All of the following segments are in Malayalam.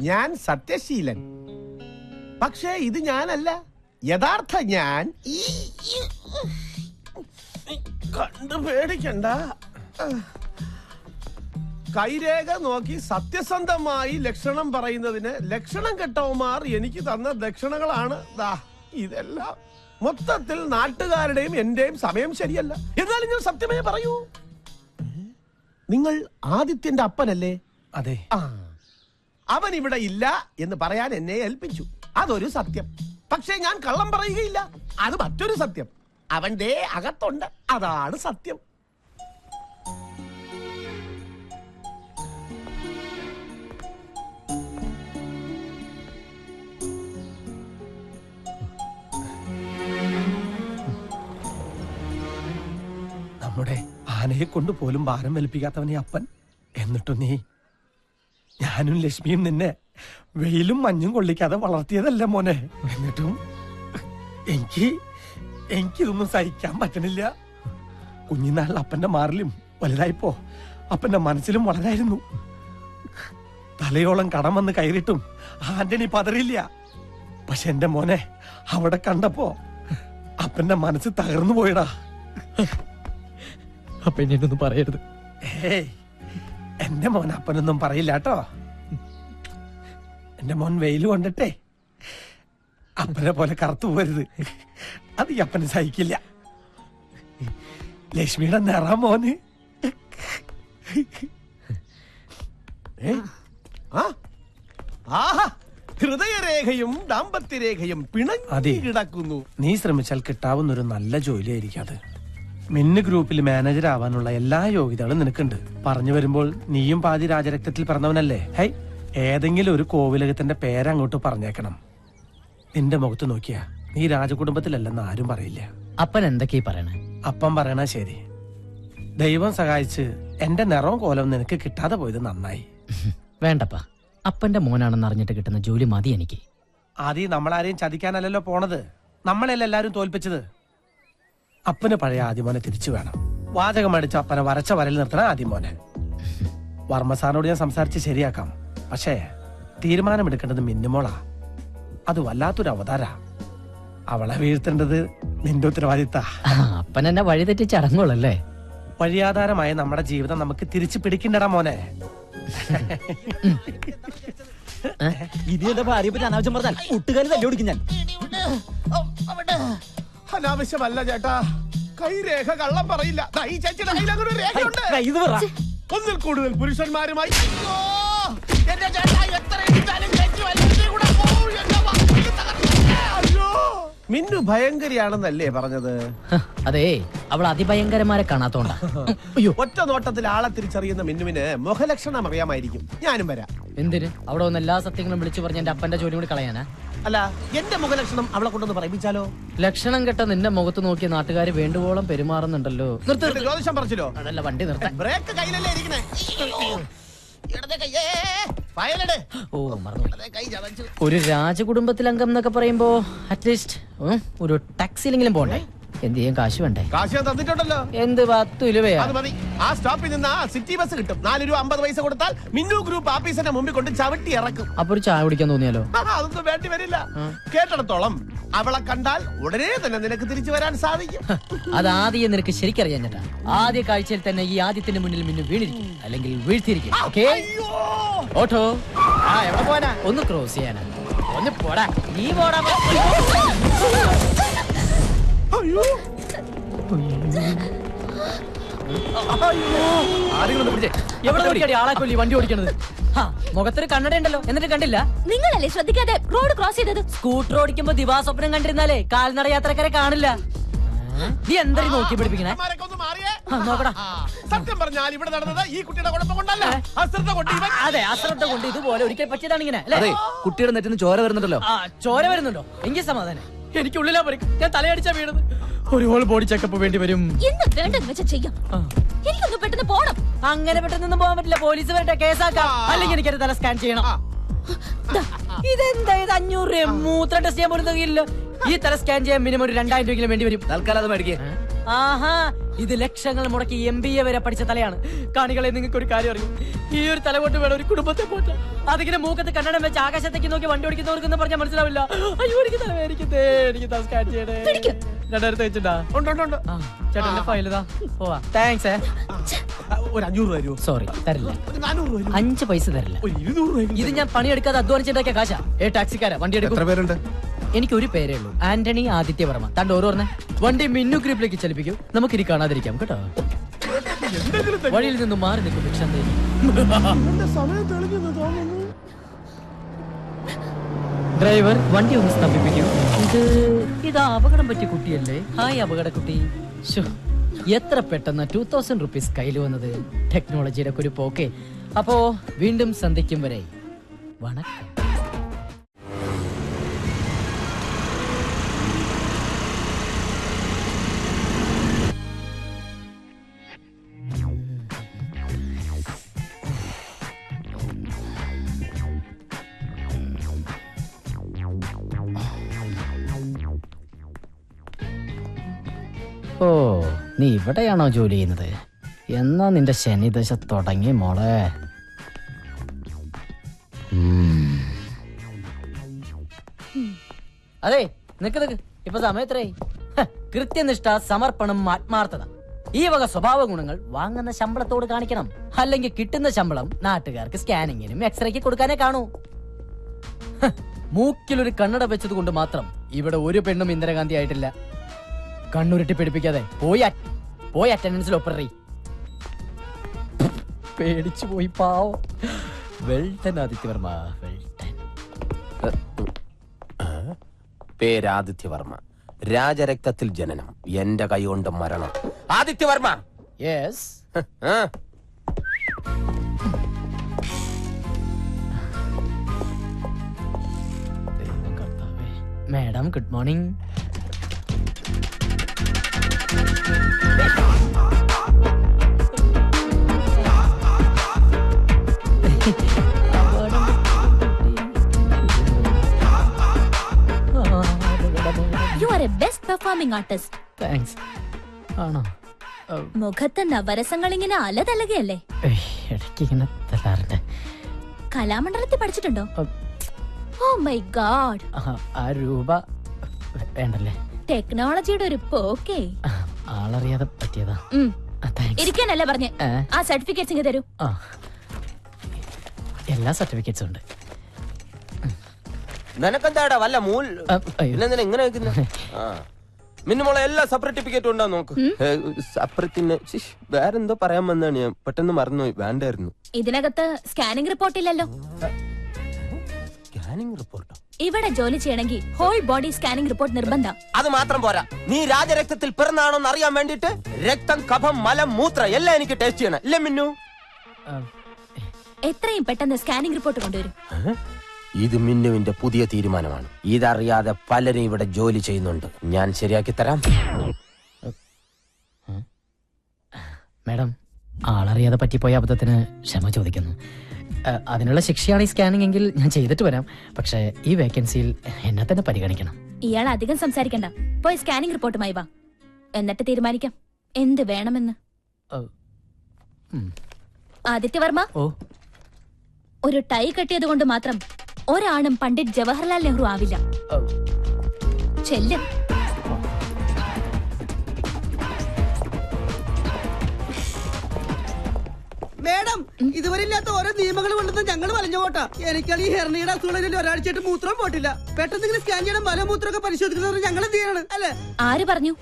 ഞാൻ സത്യശീലൻ. പക്ഷേ ഇത് ഞാനല്ല. യഥാർത്ഥ ഞാൻ. കണ്ടു പേടിക്കണ്ട. കൈരേഖ നോക്കി സത്യസന്ധമായി ലക്ഷണം പറയുന്നതിന് ലക്ഷണം കെട്ടവന്മാർ എനിക്ക് തന്ന ദക്ഷിണകളാണ് ഇതെല്ലാം. മൊത്തത്തിൽ നാട്ടുകാരുടെയും എന്റെയും സമയം ശരിയല്ല. എന്നാലും ഞാൻ സത്യമേ പറയൂ. നിങ്ങൾ ആദിത്യന്റെ അപ്പനല്ലേ? അതെ. അവൻ ഇവിടെ ഇല്ല എന്ന് പറയാൻ എന്നെ ഏൽപ്പിച്ചു. അതൊരു സത്യം. പക്ഷേ ഞാൻ കള്ളം പറയുകയില്ല. അത് മറ്റൊരു സത്യം. അവന്റെ അകത്തുണ്ട്. അതാണ് സത്യം. നമ്മുടെ ആനയെ കൊണ്ട് പോലും ഭാരം വലിപ്പിക്കാത്തവനെ അപ്പൻ. എന്നിട്ടും നീ, ഞാനും ലക്ഷ്മിയും നിന്നെ വെയിലും മഞ്ഞും കൊള്ളിക്കാതെ വളർത്തിയതല്ല മോനെ. എന്നിട്ടും എനിക്കിതൊന്നും സഹിക്കാൻ പറ്റണില്ല. കുഞ്ഞിനാളിൽ അപ്പന്റെ മാറിലും വലുതായിപ്പോ അപ്പന്റെ മനസ്സിലും വളരായിരുന്നു. തലയോളം കടം വന്ന് കയറിയിട്ടും ആന്റണി പതറില്ല. പക്ഷെ എന്റെ മോനെ അവിടെ കണ്ടപ്പോ അപ്പന്റെ മനസ്സ് തകർന്നു പോയിടാ. അപ്പ എന്നൊന്നും പറയരുത്. എന്റെ മോൻ അപ്പനൊന്നും പറയില്ല കേട്ടോ. എന്റെ മോൻ വെയിൽ കൊണ്ടിട്ടേ അപ്പനെ പോലെ കറുത്തു പോരുത്. അത് ഈ അപ്പന് സഹിക്കില്ല. ലക്ഷ്മിയുടെ നിറം മോന്. ഹൃദയരേഖയും ദാമ്പത്യരേഖയും പിണങ്ങി കിടക്കുന്നു. നീ ശ്രമിച്ചാൽ കിട്ടാവുന്നൊരു നല്ല ജോലിയായിരിക്കും അത്. മിന്ന് ഗ്രൂപ്പിൽ മാനേജർ ആവാനുള്ള എല്ലാ യോഗ്യതകളും നിനക്കുണ്ട്. പറഞ്ഞു വരുമ്പോൾ നീയും പാതി രാജരക്തത്തിൽ പിറന്നവനല്ലേ? ഹൈ, ഏതെങ്കിലും ഒരു കോവിലകത്തിന്റെ പേരങ്ങോട്ട് പറഞ്ഞേക്കണം. നിന്റെ മുഖത്ത് നോക്കിയാ നീ രാജകുടുംബത്തിലല്ലെന്ന് ആരും പറയില്ല. അപ്പൻ എന്തൊക്കെയാ പറയണേ? അപ്പം പറയണ ശരി. ദൈവം സഹായിച്ച് എന്റെ നിറവും കോലവും നിനക്ക് കിട്ടാതെ പോയത് നന്നായി. വേണ്ടപ്പാ, അപ്പന്റെ മോനാണെന്ന് അറിഞ്ഞിട്ട് കിട്ടുന്ന ജോലി മതി എനിക്ക്. ആദ്യം നമ്മളാരെയും ചതിക്കാനല്ലല്ലോ പോണത്. നമ്മളെല്ലാം എല്ലാരും തോൽപ്പിച്ചത്. അപ്പന് പഴയ ആദ്യമോനെ തിരിച്ചു വേണം. വാചകം അടിച്ച അപ്പനെ വരച്ച വരൽ നിർത്തണ ആദ്യമോനെ. വർമ്മ സാറിനോട് ഞാൻ സംസാരിച്ച് ശരിയാക്കാം. പക്ഷേ തീരുമാനമെടുക്കേണ്ടത് മിന്നുമോളാ. അത് വല്ലാത്തൊരു അവതാര. അവളെ വീഴ്ത്തേണ്ടത് നിന്റെ ഉത്തരവാദിത്ത. അപ്പൻ എന്നെ വഴി തെറ്റിച്ച് അടങ്ങോളല്ലേ? വഴിയാധാരമായ നമ്മുടെ ജീവിതം നമുക്ക് തിരിച്ചു പിടിക്കണ്ടടാ മോനെ. ഇതിന്റെ ഭാര്യ പറ്റി അനാവശ്യം പറഞ്ഞാൽ ഒട്ടുകാലി തല്ലി ഓടിക്കും ഞാൻ. അനാവശ്യമല്ല ചേട്ടാ. കൈരേഖ കള്ളം പറയില്ല. ഈ ചേച്ചിയുടെ കയ്യിൽ അങ്ങനെ ഒരു രേഖയുണ്ട്. ഒന്നിൽ കൂടുതൽ പുരുഷന്മാരുമായി. മിന്നു ഭയങ്കരിയാണെന്നല്ലേ പറഞ്ഞത്? അതെ, അവൾ അതിഭയങ്കരമാരെ കാണാത്തോണ്ടാ. ഒറ്റ നോട്ടത്തിൽ ആളെ തിരിച്ചറിയുന്ന മിന്നുവിന് മുഖലക്ഷണം അറിയാമായിരിക്കും. ഞാനും വരാം. എന്തിന്? അവിടെ വന്ന് എല്ലാ സത്യങ്ങളും വിളിച്ചു പറഞ്ഞ എന്റെ അപ്പന്റെ ജോലി കൂടി കളയാനാ? അല്ല, എന്റെ മുഖലക്ഷണം അവളെ കൊണ്ടൊന്ന് പറയിപ്പിച്ചാലോ? ലക്ഷണം കെട്ട നിന്റെ മുഖത്ത് നോക്കിയ നാട്ടുകാര് വേണ്ടുവോളം പെരുമാറുന്നുണ്ടല്ലോ. ജ്യോതിഷം പറിച്ചല്ലോ. അതല്ല, വണ്ടി നിർത്താൻ. ബ്രേക്ക് കയ്യിലല്ലേ ഇരിക്കണേ? ഒരു രാജകുടുംബത്തിൽ അംഗം എന്നൊക്കെ പറയുമ്പോ അറ്റ്ലീസ്റ്റ് ഒരു ടാക്സിയിലെങ്കിലും പോണ്ടേ? എന്ത് ചെയ്യാൻ കാശ് വേണ്ടേ? കാശ് തന്നിട്ടുണ്ടല്ലോ. എന്ത് 10 രൂപയാ? അത് മതി. ആ സ്റ്റോപ്പിൽ നിന്ന് സിറ്റി ബസ് കിട്ടും. 4 രൂപ 50 പൈസ കൊടുത്താൽ മിന്നു ഗ്രൂപ്പ് ഓഫീസിന്റെ മുമ്പിൽ കൊണ്ട് ചവിട്ടി ഇറക്കും. അപ്പൊ ഒരു ചായ കുടിക്കാൻ തോന്നിയാലോ? അതൊന്നും വേണ്ടി വരില്ല. കേട്ടിടത്തോളം അവളെ കണ്ടാൽ ഉടനെ തന്നെ നിനക്ക് തിരിച്ചു വരാൻ സാധിക്കും. അത് ആദ്യം നിനക്ക് ശരിക്കറിയാൻ ചേട്ടാ. ആദ്യ കാഴ്ചയിൽ തന്നെ ഈ ആദ്യത്തിന്റെ മുന്നിൽ മിന്നു വീണിരിക്കും, അല്ലെങ്കിൽ വീഴ്ത്തിയിരിക്കും. ഓട്ടോ എവിടെ പോവാനാ? ഒന്ന് ക്രോസ് ചെയ്യാനാ. ഒന്ന് പോടാ. നീ പോടാ. ആളെ കൊല്ലി വണ്ടി ഓടിക്കണത്. മുഖത്തൊരു കണ്ണട ഉണ്ടല്ലോ, എന്നിട്ട് കണ്ടില്ല? നിങ്ങളല്ലേ ശ്രദ്ധിക്കാതെ റോഡ് ക്രോസ് ചെയ്തത്? സ്കൂട്ടർ ഓടിക്കുമ്പോ ദിവാസ്വപ്നം കണ്ടിരുന്നാലേ കാൽനട യാത്രക്കാരെ കാണില്ല. നീ എന്തായാലും നോക്കി പിടിപ്പിക്കണേ. നോക്കടാ. സത്യം പറഞ്ഞാൽ ഇവിടെ നടന്നത് ഈ കുട്ടിയുടെ കുഴപ്പം കൊണ്ടല്ല, അശ്രദ്ധ കൊണ്ട്. അതെ, അശ്രദ്ധ കൊണ്ട് ഇതുപോലെ ഒരിക്കൽ പറ്റിയതാണ് ഇങ്ങനെ. അതെ, കുട്ടിയുടെ നെറ്റിന് ചോര വരുന്നുണ്ടല്ലോ. ചോര വരുന്നുണ്ടോ? എങ്കിൽ സമാധാനം. എനിക്കുള്ളിലാ പറയും. ഞാൻ തലയടിച്ചാ വീണത്. ഒരു ഹോൾ ബോഡി ചെക്കപ്പ് വേണ്ടി വരും. എനിക്കൊന്ന് പെട്ടെന്ന് പോണം. അങ്ങനെ പെട്ടെന്നൊന്നും പോകാൻ പറ്റില്ല. പോലീസ് വരട്ടെ, കേസാക്കാം. അല്ലെങ്കിൽ എനിക്കത് തല സ്കാൻ ചെയ്യണം. ഇതെന്താ ഇത്? 500 രൂപ മൂത്രം ടെസ്റ്റ് ചെയ്യാൻ പോലും തികയില്ല. ഈ തല സ്കാൻ ചെയ്യാൻ മിനിമം ഒരു 2000 രൂപയെങ്കിലും വേണ്ടി വരും. തൽക്കാലം അത് മേടിക്കേ. ആഹാ, ഇത് ലക്ഷങ്ങൾ മുടക്കി MBA വരെ പഠിച്ച തലയാണ്. കാണികളെ നിങ്ങൾക്ക് ഒരു കാര്യം അറിയും, ഈ ഒരു തല കൊണ്ട് വേണം ഒരു കുടുംബത്തെ പോറ്റാൻ. അതിങ്ങനെ മൂക്കത്ത് കണ്ണടം വെച്ച് ആകാശത്തേക്ക് നോക്കി വണ്ടി ഓടിക്കുന്നവർക്കൊന്നും പറഞ്ഞാൽ മനസ്സിലാവില്ല. അയ്യോ എനിക്ക് തലവേദനിക്കുന്നേ, എനിക്ക് സ്കാൻ ചെയ്യണേ. 2 വെച്ചിട്ടാ ചേട്ടന്റെ ഫയലിതാ. പോവാ. താങ്ക്സ്. ഒരു 500 രൂപ തരുമോ? സോറി, തരില്ല. ഒരു 400 രൂപ 5 പൈസ തരില്ല. ഒരു 200 രൂപ. ഇത് ഞാൻ പണിയെടുക്കാതെ അധ്വാനിച്ചിട്ടൊക്കെ കാശാ. ടാക്സിക്കാരാ, വണ്ടി എടുക്കും. എത്ര പേരുണ്ട്? എനിക്ക് ഒരു പേരേ ഉള്ളൂ, ആന്റണി ആദിത്യവർമ്മ. തണ്ട് ഓരോ പറഞ്ഞേ വണ്ടി മിന്നു ഗ്രിപ്പിലേക്ക് ചലിപ്പിക്കും. നമുക്കിനി കാണാതിരിക്കാം കേട്ടോ. വഴിയിൽ നിന്നും മാറി നിൽക്കും ഭിക്ഷാന്തേ. സമയം തെളിഞ്ഞെന്ന് തോന്നുന്നു. ഡ്രൈവർ വണ്ടി ഒന്ന് സ്തംഭിപ്പിക്കും. ഇത് അപകടം പറ്റിയ കുട്ടിയല്ലേ? ഹായ് അപകട കുട്ടി. എത്ര പെട്ടെന്ന് 2000 റുപ്പീസ് കയ്യിൽ വന്നത്. ടെക്നോളജിയുടെ ഒരു പോക്കെ. അപ്പോ വീണ്ടും സന്ധിക്കും വരെ വണക്കം. ഓ, നീ ഇവിടെയാണോ ജോലി ചെയ്യുന്നത്? എന്നാ നിന്റെ ശനിദശ തുടങ്ങി മോളെ. അതെ, നിക്ക് ഇപ്പൊ സമയത്രയായി. കൃത്യനിഷ്ഠ, സമർപ്പണം, ആത്മാർത്ഥത, ഈ വക സ്വഭാവ ഗുണങ്ങൾ വാങ്ങുന്ന ശമ്പളത്തോട് കാണിക്കണം. അല്ലെങ്കിൽ കിട്ടുന്ന ശമ്പളം നാട്ടുകാർക്ക് സ്കാനിങ്ങിനും എക്സ്റേക്ക് കൊടുക്കാനേ കാണൂ. മൂക്കിലൊരു കണ്ണട വെച്ചത് കൊണ്ട് മാത്രം ഇവിടെ ഒരു പെണ്ണും ഇന്ദിരാഗാന്ധി ആയിട്ടില്ല. കണ്ണുരുട്ടി പിടിപ്പിക്കാതെ പോയി അറ്റൻഡൻസിൽ ഒപ്പറി. പേടിച്ചു പോയി പാവം. വെൽട്ടൻ ആദിത്യവർമ്മ. വെൽട്ടൻ. പേരാദിത്യവർമ്മ, രാജരക്തത്തിൽ ജനനം, എന്റെ കൈകൊണ്ട് മരണം. Adityavarma. Yes. Madam good morning. You are a best performing artist. Thanks. ആണോ? മുഖത്ത് നവരസങ്ങൾ ഇങ്ങനെ അലതലകയല്ലേ? ഇടയ്ക്ക് ഇങ്ങനെ തല്ലാറുണ്ട്. കലാമണ്ഡലത്തിൽ പഠിച്ചിട്ടുണ്ടോ? Oh my God. ആ രൂപ വേണ്ടല്ലേ? ടെക്നോളജിയുടെ ഒരു പോക്കേ. ആളറിയാതെ പറ്റിയതാ. ഇരിക്കാനല്ലേ പറഞ്ഞേ? ആ സർട്ടിഫിക്കറ്റ്സ് ഇങ്ങ് തരൂ. എല്ലാ സർട്ടിഫിക്കറ്റ്സും ഉണ്ട്. നിനക്കെന്താടാ വല്ല മൂൽ ഇങ്ങനെ മിന്നുമോളെ എല്ലാ സർട്ടിഫിക്കറ്റും ഉണ്ടാ നോക്ക്. സപ്രത്തിന് വേറെന്തോ പറയാൻ വന്നാണ് ഞാൻ പെട്ടെന്ന് മറന്നുപോയി. വേണ്ടായിരുന്നു. ഇതിനകത്ത് സ്കാനിംഗ് റിപ്പോർട്ട് ഇല്ലല്ലോ. സ്കാനിംഗ് റിപ്പോർട്ടോ? ഇവിടെ ജോലി ചെയ്യണമെങ്കിൽ ഹോൾ ബോഡി സ്കാനിംഗ് റിപ്പോർട്ട് നിർബന്ധം. അത് മാത്രം പോരാ, നീ രാജരക്തത്തിൽ പിറന്നാണോന്ന് അറിയാൻ വേണ്ടിട്ട് രക്തം, കഫം, മലം, മൂത്രം എല്ലാം എനിക്ക് ടെസ്റ്റ് ചെയ്യണം. ഇല്ലേ മിന്നു? എത്രയും പെട്ടെന്ന് സ്കാനിംഗ് റിപ്പോർട്ട് കൊണ്ടുവരും. ഇത് മിന്നുവിന്റെ പുതിയ തീരുമാനമാണ്. ഇതറിയാതെ പലരും ഇവിടെ ജോലി ചെയ്യുന്നുണ്ട്. ഞാൻ ശരിയാക്കി തരാം. മാഡം, ആളറിയാതെ പറ്റിപ്പോയ അബദ്ധത്തിന് ക്ഷമ ചോദിക്കുന്നു. അതിനുള്ള ശിക്ഷയാണ് ഈ സ്കാനിംഗ് എങ്കിൽ ഞാൻ ചെയ്തിട്ട് വരാം. പക്ഷേ ഈ വേക്കൻസിയിൽ എന്നെ തന്നെ പരിഗണിക്കണം. ഇയാൾ അധികം സംസാരിക്കണ്ട, പോയി സ്കാനിംഗ് റിപ്പോർട്ടുമായി വാ. എന്നിട്ട് തീരുമാനിക്കാം എന്ത് വേണമെന്ന്. ആദിത്യവർമ്മ, ഒരു ടൈ കെട്ടിയത് കൊണ്ട് മാത്രം ഒരാണും പണ്ഡിറ്റ് ജവഹർലാൽ നെഹ്റു ആവില്ല. ചെല്ലും. മേഡം, ഇതുവരെ ഇല്ലാത്ത ഓരോ നിയമങ്ങൾ കൊണ്ടുവന്ന് ഞങ്ങൾ വലഞ്ഞു പോട്ടാ. എനിക്കാണ് ഈ ഹെർണിയുടെ അസുഖങ്ങളിൽ ഒരാഴ്ചയായിട്ട് മൂത്രം പോട്ടില്ല. പെട്ടെന്ന് ഇങ്ങനെ സ്കാൻ ചെയ്യണം, മലമൂത്രമൊക്കെ പരിശോധിക്കുന്നവർ ഞങ്ങൾ എന്ത് ചെയ്യണം? അല്ലേ? ആര് പറഞ്ഞു?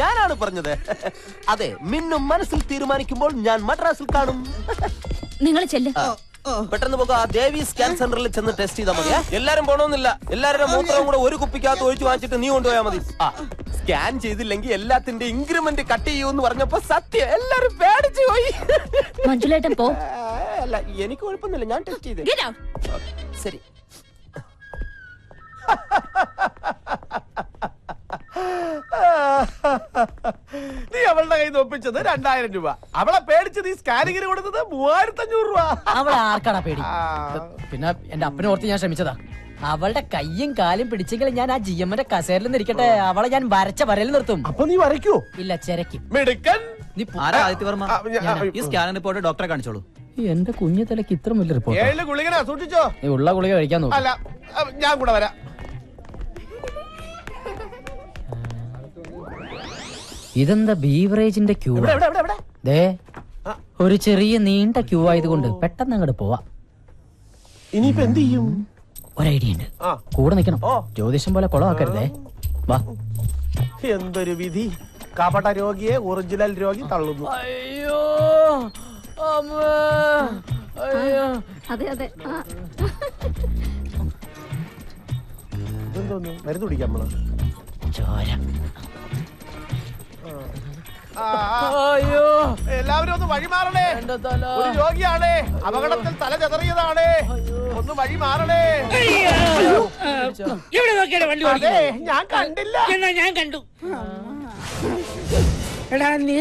ഞാനാണ് പറഞ്ഞത്. അതെ, മിന്നു മനസ്സിൽ തീരുമാനിക്കുമ്പോൾ ഞാൻ മദ്രാസിൽ കാണും. നിങ്ങൾ ചെല്ല്. പെട്ടെന്ന് പോകാം. ആ ദേവി സ്കാൻ സെന്ററിൽ ചെന്ന് ടെസ്റ്റ് ചെയ്താൽ മതി. എല്ലാരും പോണമെന്നില്ല. എല്ലാവരുടെ മൂത്രവും കൂടെ ഒരു കുപ്പിക്കകത്ത് ഒഴിച്ചു വാങ്ങിച്ചിട്ട് നീ കൊണ്ടുപോയാൽ മതി. സ്കാൻ ചെയ്തില്ലെങ്കിൽ എല്ലാത്തിന്റെ ഇൻക്രിമെന്റ് കട്ട് ചെയ്യൂന്ന് പറഞ്ഞപ്പോ സത്യം എല്ലാരും പേടിച്ചു പോയി. മഞ്ജുലേട്ടൻ പോ. അല്ല, എനിക്ക് കുഴപ്പമൊന്നുമില്ല, ഞാൻ ടെസ്റ്റ് ചെയ്തേ. ശരി. നീ അവളുടെ കയ്യിൽ കയ്യിൽ നിന്ന് ഒപ്പിച്ചത് 2000 രൂപ. അവളെ പേടിച്ച് നീ സ്കാനിങ്ങിന് കൊടുത്തത് 3500 രൂപ. അവളെ ആർക്കാടാ പേടി? ആ. പിന്നെ എന്റെ അപ്പനെ ഓർത്ത് ഞാൻ ശ്രമിച്ചതാ. അവളുടെ കയ്യും കാലും പിടിച്ചെങ്കിൽ ഞാൻ ആ GM-ന്റെ കസേരയിൽ നിൽക്കട്ടെ, അവളെ ഞാൻ വരച്ച വരയിൽ നിർത്തും. അപ്പൊ നീ വരയ്ക്കോ? ഇല്ല, ചെരക്കും. മിടുക്കൻ. നീ ആരാ ആദിത്യവർമ്മ? ഈ സ്കാൻ റിപ്പോർട്ട് ഡോക്ടറെ കാണിച്ചോളൂ. എന്റെ കുഞ്ഞു തലക്ക് ഇത്ര വലിയ റിപ്പോർട്ട്. 7 ഗുളികനാ, സൂക്ഷിച്ചോ. നീ ഉള്ള ഗുളിക കഴിക്കാൻ നോക്കും. അല്ല, ഞാൻ കൂടെ വരാം. ഇതെന്താ ബീവറേജിന്റെ ക്യൂ? ദേ, ഒരു ചെറിയ നീണ്ട ക്യൂ ആയതുകൊണ്ട് പെട്ടെന്ന് അങ്ങോട്ട് പോവാ. ഇനിയിപ്പോ എന്ത് ചെയ്യും? ഒരു ഐഡിയ ഉണ്ട്. ആ. കൂടെ നിൽക്കണം. ജ്യോതിഷം പോലെ കുളമാക്കരുതേ. വാ. എന്തൊരു വിധി. കപട രോഗിയെ ഒറിജിനൽ രോഗി തള്ളുന്നു. അയ്യോ അയ്യോ. അതെ അതെ. ഇതെന്തോന്നു? മരുന്ന് കുടിക്കാം നമ്മള്. ചോര. അയ്യോ, എല്ലാവരും ഒന്ന് വഴിമാറണേ. എന്റെ തല. ഒരു രോഗിയാണേ, അപകടത്തിൽ തല ചെതറിയതാണേ. ഒന്ന് വഴി മാറണേ. എവിടെ നോക്കിയാണ് വണ്ടി അതെ, ഓടിക്കുന്നത്? ഞാൻ കണ്ടില്ല. എന്നാ ഞാൻ കണ്ടു. എടാ നീ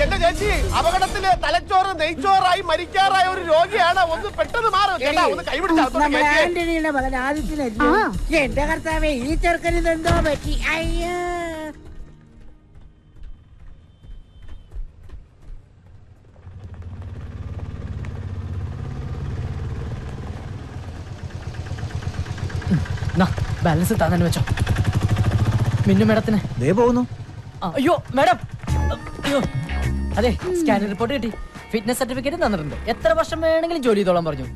എന്റെ ചേച്ചി, അപകടത്തില് തലച്ചോറ് നെയ്ച്ചോറായി മരിക്കാറായ ഒരു രോഗിയാണ്. ഒന്ന് പെട്ടെന്ന് മാറും. ചേട്ടാ, ഒന്ന് കൈവിടിച്ചാ. നമ്മുടെ ആന്റണിയുടെ മകൻ ആദിത്യനല്ലേ? എന്റെ കർത്താവേ, ഈ ചെറുക്കന് എന്തോ പറ്റി? അയ്യോ. ബാലൻസ് താന്നെ വെച്ചോ. മിന്നു മേഡത്തിന് ദേ പോകുന്നു. അയ്യോ മേഡം, അയ്യോ. അതെ, സ്കാനിംഗ് റിപ്പോർട്ട് കിട്ടി. ഫിറ്റ്നസ് സർട്ടിഫിക്കറ്റ് തന്നിട്ടുണ്ട്. എത്ര വർഷം വേണമെങ്കിലും ജോലി ചെയ്തോളാൻ പറഞ്ഞു.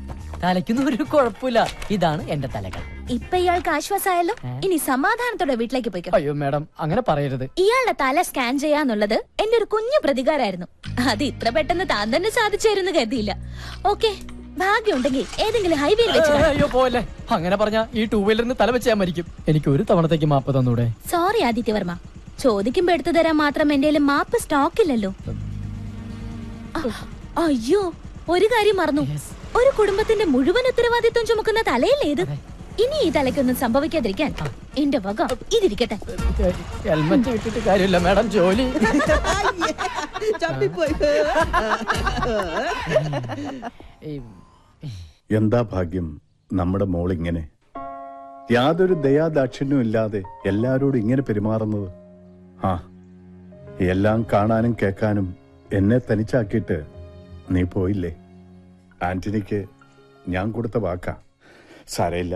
തലയ്ക്കൊന്നും ഒരു കുഴപ്പമില്ല. ഇതാണ് എന്റെ തലകൾ. ഇപ്പൊ ഇയാൾക്ക് ആശ്വാസമായല്ലോ. ഇനി സമാധാനത്തോടെ വീട്ടിലേക്ക് പോയിക്കോ. അയ്യോ മേഡം, അങ്ങനെ പറയരുത്. ഇയാളുടെ തല സ്കാൻ ചെയ്യാന്നുള്ളത് എന്റെ ഒരു കുഞ്ഞു പ്രതികാരായിരുന്നു. അത് ഇത്ര പെട്ടെന്ന് താൻ തന്നെ സാധിച്ചായിരുന്നു കരുതിയില്ല. ഓക്കെ, ഭാഗ്യമുണ്ടെങ്കിൽ ഏതെങ്കിലും ഹൈവേയിൽ വെച്ച് കാണാം. അയ്യോ പോലെ അങ്ങനെ പറഞ്ഞ ഈ 2 വീലറിന് തല വെച്ച് ഞാൻ മരിക്കും. എനിക്ക് ഒരു തവണത്തേക്ക് മാപ്പ് തന്നൂടെ? സോറി ആദിത്യവർമ്മ, ചോദിക്കുമ്പോ എടുത്തു തരാൻ മാത്രം എന്റെ മാപ്പ് സ്റ്റോക്കില്ലല്ലോ. അയ്യോ, ഒരു കാര്യം മറന്നു. ഒരു കുടുംബത്തിന്റെ മുഴുവൻ ഉത്തരവാദിത്വം ചുമക്കുന്ന തലയല്ലേ ഇത്? ഇനി ഈ തലയ്ക്കൊന്നും സംഭവിക്കാതിരിക്കാൻ എന്റെ വക ഇതിരിക്കട്ടെ. ഹെൽമെറ്റ് ഇട്ടിട്ട് കാര്യമില്ല മേഡം, ജോലി. എന്താ ഭാഗ്യം നമ്മുടെ മോളിങ്ങനെ യാതൊരു ദയാദാക്ഷിണ്യവും ഇല്ലാതെ എല്ലാരോടും ഇങ്ങനെ പെരുമാറുന്നത്. ആ, എല്ലാം കാണാനും കേൾക്കാനും എന്നെ തനിച്ചാക്കിയിട്ട് നീ പോയില്ലേ? ആന്റണിക്ക് ഞാൻ കൊടുത്ത വാക്കാ. സാരയില്ല.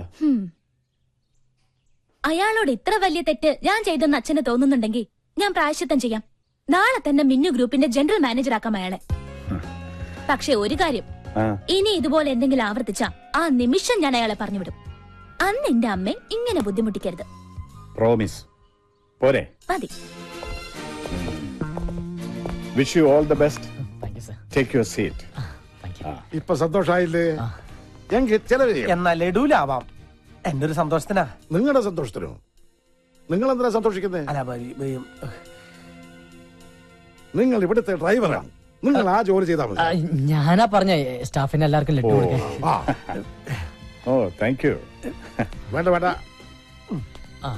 അയാളോട് ഇത്ര വലിയ തെറ്റ് ഞാൻ ചെയ്തെന്ന് അച്ഛന് തോന്നുന്നുണ്ടെങ്കിൽ ഞാൻ പ്രായശ്ചിത്തം ചെയ്യാം. നാളെ തന്നെ മിന്നു ഗ്രൂപ്പിന്റെ ജനറൽ മാനേജർ ആക്കാം അയാളെ. പക്ഷെ ഒരു കാര്യം, ഇനി ഇതുപോലെ എന്തെങ്കിലും ആവർത്തിച്ച ആ നിമിഷം ഞാൻ അയാളെ പറഞ്ഞുവിടും. അന്ന് എന്റെ അമ്മ ഇങ്ങനെ ബുദ്ധിമുട്ടിക്കരുത്. പ്രോമിസ്. പോരെ? മതി. Wish you all the best. Thank you sir. Take your seat. ഇപ്പൊ സന്തോഷായില്ലേ? എങ്കിൽ ചെലവ് ചെയ്യാം. എന്നാ ലഡൂലാവാം. എന്റെ ഒരു സന്തോഷത്തിനാ. നിങ്ങളുടെ സന്തോഷത്തിനോ? നിങ്ങൾ എന്തിനാ സന്തോഷിക്കുന്നേ? അല്ല, നിങ്ങൾ ഇവിടുത്തെ ഡ്രൈവറാണ്. നിങ്ങൾ ആ ജോലി ചെയ്താൽ മതി. ഞാനാ പറഞ്ഞ സ്റ്റാഫിന് എല്ലാവർക്കും ലഡ്ഡു കൊടുക്കാൻ. ഓ, താങ്ക് യു. വേണ്ട വേണ്ട. ആ